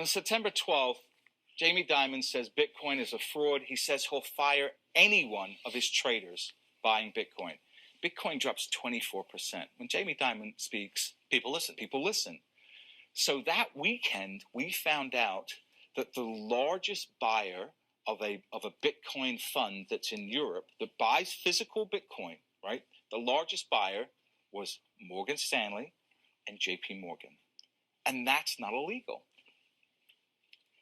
On September 12th, Jamie Dimon says Bitcoin is a fraud. He says he'll fire any one of his traders buying Bitcoin. Bitcoin drops 24%. When Jamie Dimon speaks, people listen. People listen. So that weekend, we found out that the largest buyer of a Bitcoin fund that's in Europe that buys physical Bitcoin, right? The largest buyer was Morgan Stanley and JPMorgan. And that's not illegal.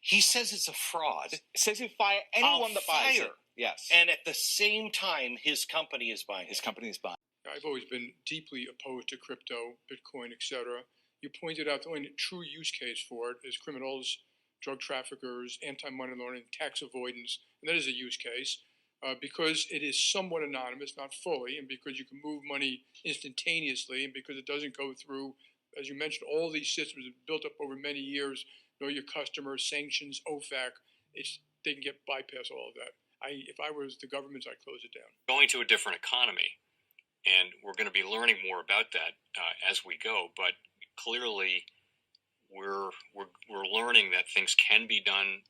He says it's a fraud. It says he'll fire anyone that buys it. Yes. And at the same time, his company is buying it. His company is buying. I've always been deeply opposed to crypto, Bitcoin, etc. You pointed out the only true use case for it is criminals, drug traffickers, anti-money laundering, tax avoidance, and that is a use case because it is somewhat anonymous, not fully, and because you can move money instantaneously, and because it doesn't go through, as you mentioned, all these systems have built up over many years, know your customers, sanctions, OFAC, they can get bypass all of that. If I was the government, I'd close it down. Going to a different economy, and we're going to be learning more about that as we go, but clearly we're learning that things can be done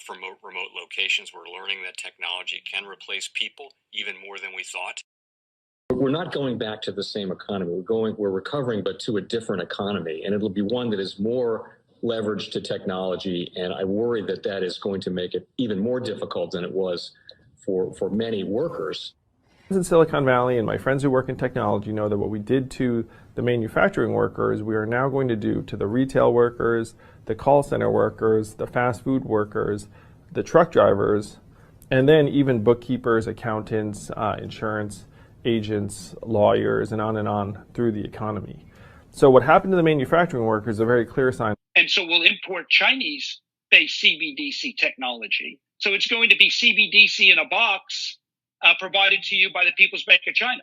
from remote locations. We're learning that technology can replace people even more than we thought. We're not going back to the same economy. We're recovering, but to a different economy, and it'll be one that is more leveraged to technology. And I worry that that is going to make it even more difficult than it was for many workers. In Silicon Valley, and my friends who work in technology know that what we did to the manufacturing workers, we are now going to do to the retail workers, the call center workers, the fast food workers, the truck drivers, and then even bookkeepers, accountants, insurance agents, lawyers, and on through the economy. So what happened to the manufacturing workers is a very clear sign. And so we'll import Chinese-based CBDC technology. So it's going to be CBDC in a box provided to you by the People's Bank of China.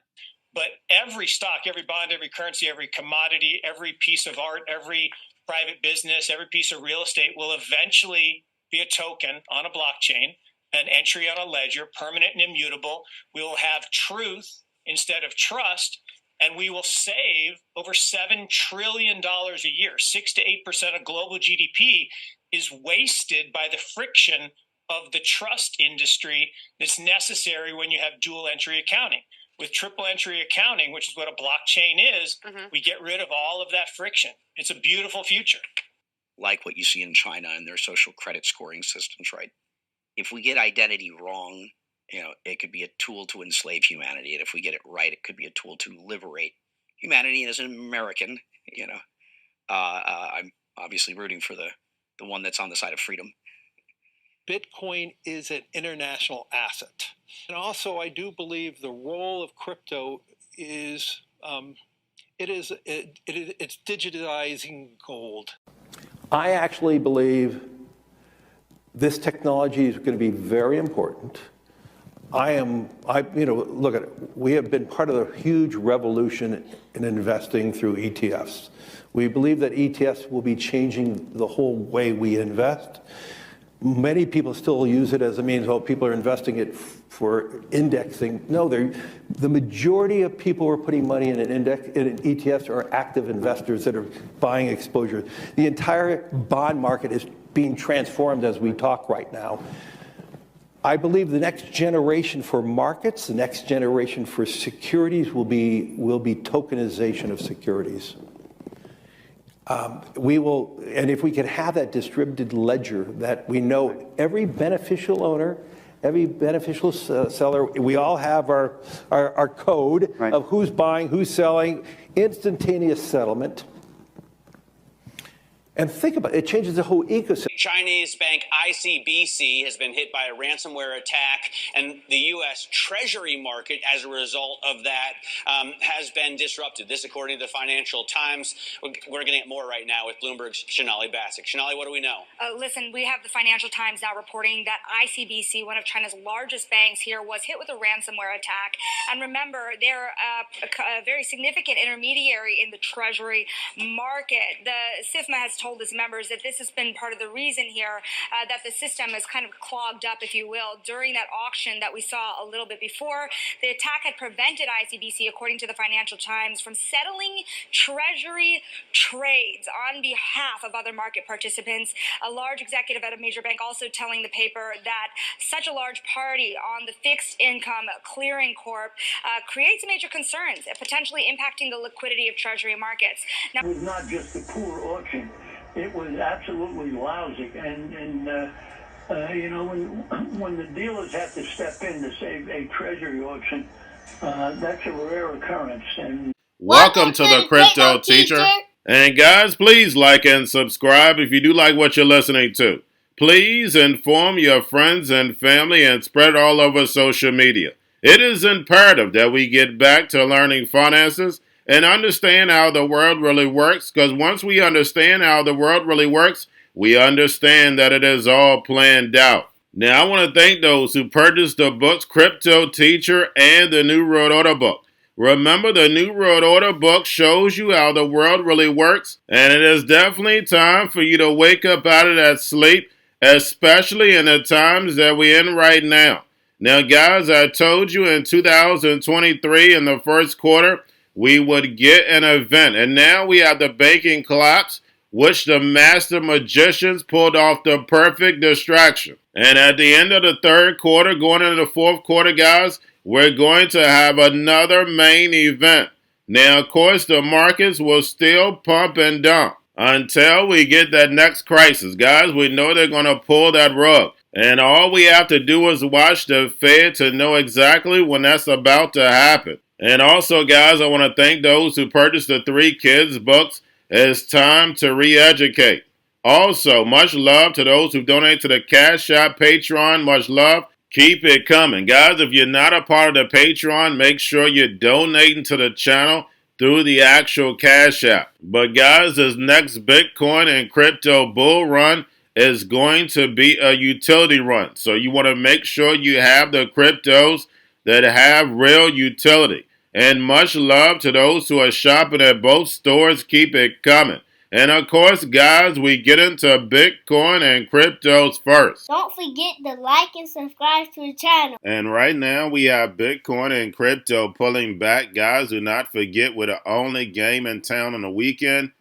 But every stock, every bond, every currency, every commodity, every piece of art, every private business, every piece of real estate will eventually be a token on a blockchain, an entry on a ledger, permanent and immutable. We will have truth instead of trust, and we will save over $7 trillion a year. 6 to 8% of global GDP is wasted by the friction of the trust industry that's necessary when you have dual entry accounting. With triple entry accounting, which is what a blockchain is, we get rid of all of that friction. It's a beautiful future. Like what you see in China and their social credit scoring systems, right? If we get identity wrong, it could be a tool to enslave humanity. And if we get it right, it could be a tool to liberate humanity. And as an American, I'm obviously rooting for the one that's on the side of freedom. Bitcoin is an international asset. And also, I do believe the role of crypto is, it's digitizing gold. I actually believe this technology is going to be very important. Look at it. We have been part of the huge revolution in investing through ETFs. We believe that ETFs will be changing the whole way we invest. Many people still use it as a means, people are investing it for indexing. No, the majority of people who are putting money in in ETFs are active investors that are buying exposure. The entire bond market is being transformed as we talk right now. I believe the next generation for markets, the next generation for securities will be tokenization of securities. And if we could have that distributed ledger that we know every beneficial owner, every beneficial seller, we all have our code of who's buying, who's selling, instantaneous settlement. And think about it, it changes the whole ecosystem. Chinese bank ICBC has been hit by a ransomware attack, and the U.S. Treasury market, as a result of that, has been disrupted. This, according to the Financial Times. We're getting more right now with Bloomberg's Sonali Basak. Sonali, what do we know? Listen, we have the Financial Times now reporting that ICBC, one of China's largest banks here, was hit with a ransomware attack. And remember, they're a very significant intermediary in the Treasury market. The SIFMA has told told his members that this has been part of the reason here that the system is kind of clogged up, if you will, during that auction that we saw a little bit before. The attack had prevented ICBC, according to the Financial Times, from settling Treasury trades on behalf of other market participants. A large executive at a major bank also telling the paper that such a large party on the fixed income clearing corp creates major concerns, potentially impacting the liquidity of Treasury markets. Now, it was not just a poor auction. It was absolutely lousy. And you know, when the dealers have to step in to save a Treasury auction, that's a rare occurrence. And welcome to the Crypto Teacher. And guys, please like and subscribe if you do like what you're listening to. Please inform your friends and family and spread it all over social media. It is imperative that we get back to learning finances and understand how the world really works, because once we understand how the world really works, we understand that it is all planned out. Now, I want to thank those who purchased the books Cryptoteacher and the New World Order book. Remember, the New World Order book shows you how the world really works, and it is definitely time for you to wake up out of that sleep, especially in the times that we're in right now. Now, guys, I told you in 2023 in the first quarter, we would get an event, and now we have the banking collapse, which the master magicians pulled off the perfect distraction. And at the end of the third quarter, going into the fourth quarter, guys, we're going to have another main event. Now, of course, the markets will still pump and dump until we get that next crisis. Guys, we know they're going to pull that rug. And all we have to do is watch the Fed to know exactly when that's about to happen. And also, guys, I want to thank those who purchased the 3 Kids books. It's time to re-educate. Also, much love to those who donate to the Cash App, Patreon. Much love. Keep it coming. Guys, if you're not a part of the Patreon, make sure you're donating to the channel through the actual Cash App. But guys, this next Bitcoin and crypto bull run is going to be a utility run. So you want to make sure you have the cryptos that have real utility. And much love to those who are shopping at both stores. Keep it coming. And of course, guys, we get into Bitcoin and cryptos first. Don't forget to like and subscribe to the channel. And right now, we have Bitcoin and crypto pulling back. Guys, do not forget we're the only game in town on the weekend.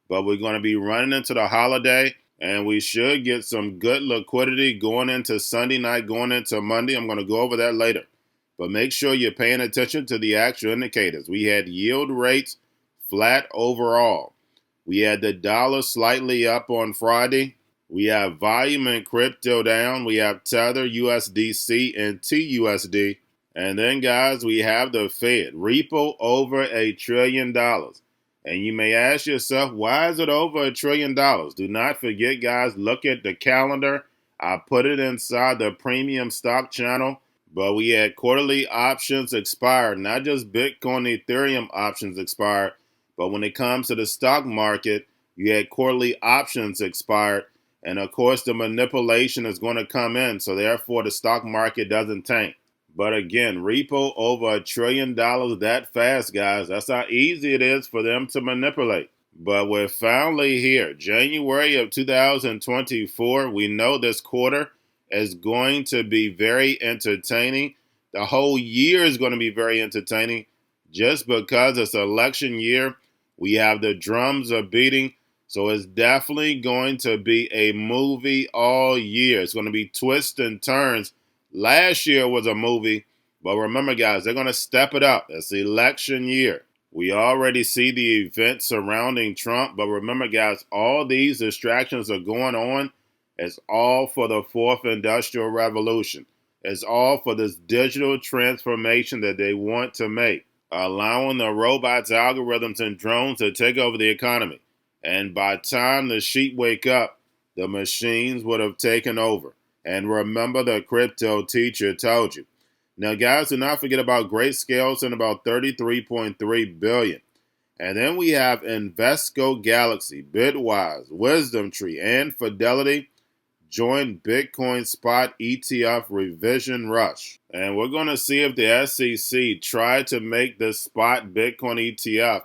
But we're going to be running into the holiday. And we should get some good liquidity going into Sunday night, going into Monday. I'm going to go over that later. But make sure you're paying attention to the actual indicators. We had yield rates flat overall. We had the dollar slightly up on Friday. We have volume in crypto down. We have Tether, USDC, and TUSD. And then, guys, we have the Fed. Repo over $1 trillion. And you may ask yourself, why is it over $1 trillion? Do not forget, guys, look at the calendar. I put it inside the premium stock channel. But we had quarterly options expired. Not just Bitcoin, Ethereum options expired. But when it comes to the stock market, you had quarterly options expired. And of course, the manipulation is going to come in. So therefore, the stock market doesn't tank. But again, repo over $1 trillion that fast, guys. That's how easy it is for them to manipulate. But we're finally here. January of 2024, we know this quarter is going to be very entertaining. The whole year is going to be very entertaining. Just because it's election year, we have the drums are beating. So it's definitely going to be a movie all year. It's going to be twists and turns. Last year was a movie. But remember, guys, they're going to step it up. It's election year. We already see the events surrounding Trump. But remember, guys, all these distractions are going on. It's all for the 4th Industrial Revolution. It's all for this digital transformation that they want to make, allowing the robots, algorithms, and drones to take over the economy. And by the time the sheep wake up, the machines would have taken over. And remember, the Crypto Teacher told you. Now, guys, do not forget about Grayscale and about $33.3 billion. And then we have Invesco Galaxy, Bitwise, Wisdom Tree, and Fidelity join Bitcoin spot ETF revision rush. And we're going to see if the SEC tried to make this spot Bitcoin ETF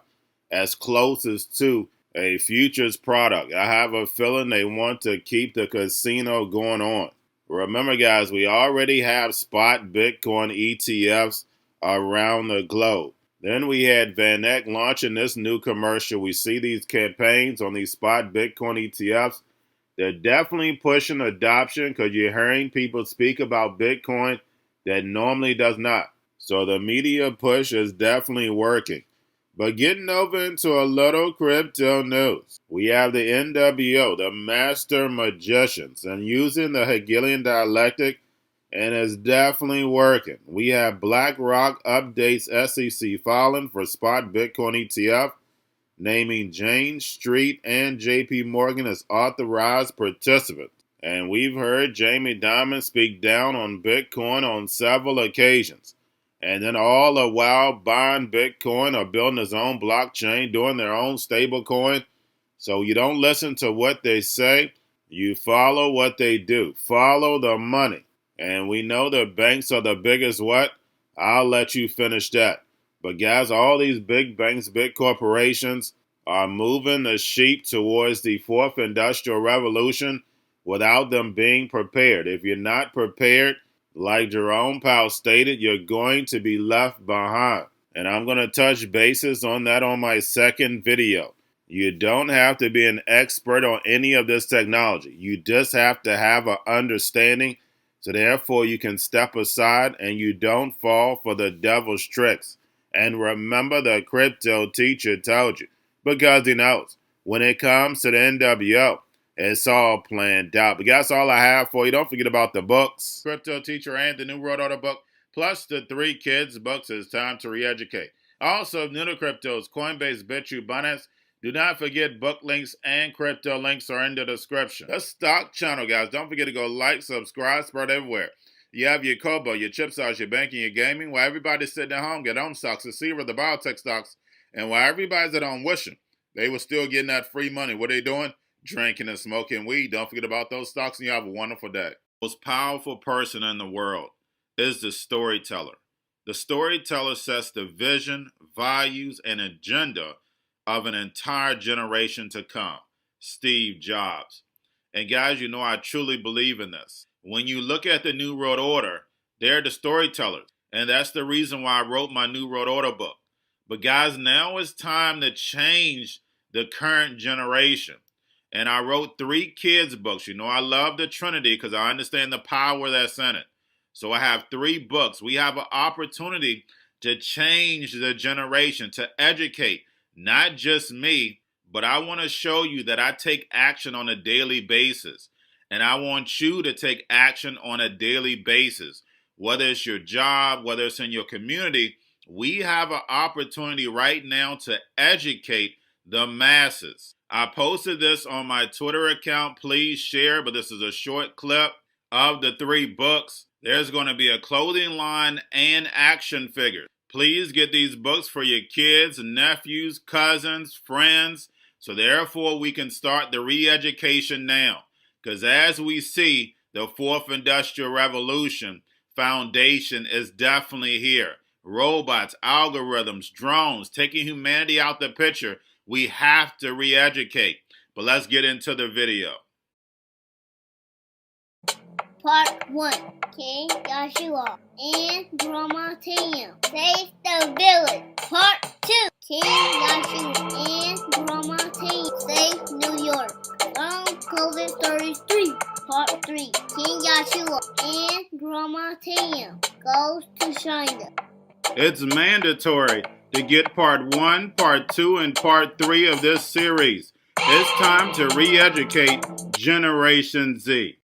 as close as to a futures product. I have a feeling they want to keep the casino going on. Remember, guys, we already have spot Bitcoin ETFs around the globe. Then we had Van Eck launching this new commercial. We see these campaigns on these spot Bitcoin ETFs. They're definitely pushing adoption because you're hearing people speak about Bitcoin that normally does not. So the media push is definitely working. But getting over into a little crypto news, we have the NWO, the master magicians, and using the Hegelian dialectic, and it's definitely working. We have BlackRock updates SEC filing for spot Bitcoin ETF, naming Jane Street and JPMorgan as authorized participants. And we've heard Jamie Dimon speak down on Bitcoin on several occasions. And then all the while buying Bitcoin or building his own blockchain, doing their own stable coin. So you don't listen to what they say. You follow what they do. Follow the money. And we know the banks are the biggest what? I'll let you finish that. But guys, all these big banks, big corporations are moving the sheep towards the fourth industrial revolution without them being prepared. If you're not prepared, like Jerome Powell stated, you're going to be left behind. And I'm going to touch bases on that on my second video. You don't have to be an expert on any of this technology. You just have to have an understanding. So therefore, you can step aside and you don't fall for the devil's tricks. And remember, the crypto teacher told you, because he knows when it comes to the NWO, it's all planned out. But that's all I have for you. Don't forget about the books, Crypto Teacher and the New World Order book, plus the 3 kids books. It's time to re-educate. Also, new to cryptos, Coinbase, Bitrue, Binance. Do not forget book links and crypto links are in the description. The stock channel, guys. Don't forget to go like, subscribe, spread everywhere. You have your Kobo, your chip stocks, your banking, your gaming. While everybody's sitting at home, get on stocks, the Seaver, the biotech stocks. And while everybody's at home wishing they were still getting that free money, what they doing? Drinking and smoking weed. Don't forget about those stocks, and you have a wonderful day. The most powerful person in the world is the storyteller. The storyteller sets the vision, values, and agenda of an entire generation to come. Steve Jobs. And guys, you know I truly believe in this. When you look at the New World Order, they're the storytellers. And that's the reason why I wrote my New World Order book. But guys, now it's time to change the current generation. And I wrote 3 kids books. You know, I love the Trinity because I understand the power that's in it. So I have 3 books. We have an opportunity to change the generation, to educate, not just me, but I want to show you that I take action on a daily basis. And I want you to take action on a daily basis. Whether it's your job, whether it's in your community, we have an opportunity right now to educate the masses. I posted this on my Twitter account. Please share, but this is a short clip of the 3 books. There's going to be a clothing line and action figures. Please get these books for your kids, nephews, cousins, friends, so therefore we can start the re-education now. Because as we see, the 4th Industrial Revolution foundation is definitely here. Robots, algorithms, drones, taking humanity out the picture. We have to re-educate. But let's get into the video. Part 1. King Joshua and Grandma Tam save the village. Part 2. King Joshua and Grandma Tam save New York from COVID-33. Part 3. King Joshua and Grandma Tam goes to China. It's mandatory to get part 1, part 2, and part 3 of this series. It's time to re-educate Generation Z.